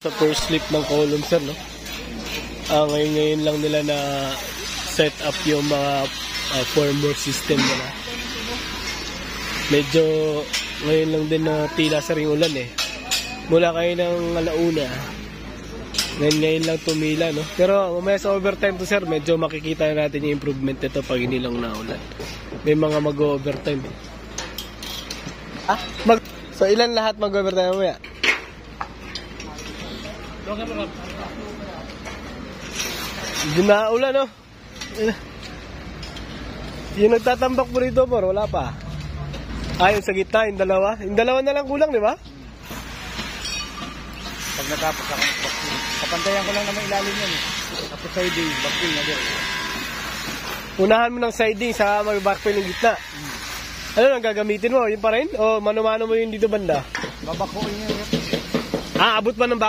sa first slip ng column, sir, no? Ngayon lang nila na set up yung mga formwork system nila. Medyo ngayon lang din na tila sa ring ulan eh. Mula kayo ng alauna. Ngayon lang tumila, no? Pero mamaya sa overtime to, sir, medyo makikita natin yung improvement nito pag hindi lang naulan. May mga mag-overtime. So ilan lahat mag-overtime mamaya? Hindi na ulan, no? Yung nagtatambak mo rito, bro, wala pa. Yung sa gitna, yung dalawa. Yung dalawa na lang kulang, di ba? Pag natapos ako, kapantayan ko lang naman ilalim yan eh. Tapos siding, backfill na din. Unahan mo ng siding sa mag-backfill yung gitna. Ano lang gagamitin mo? Yun pa rin? O mano-mano mo yung dito banda? Babakuin yan. Abot pa ng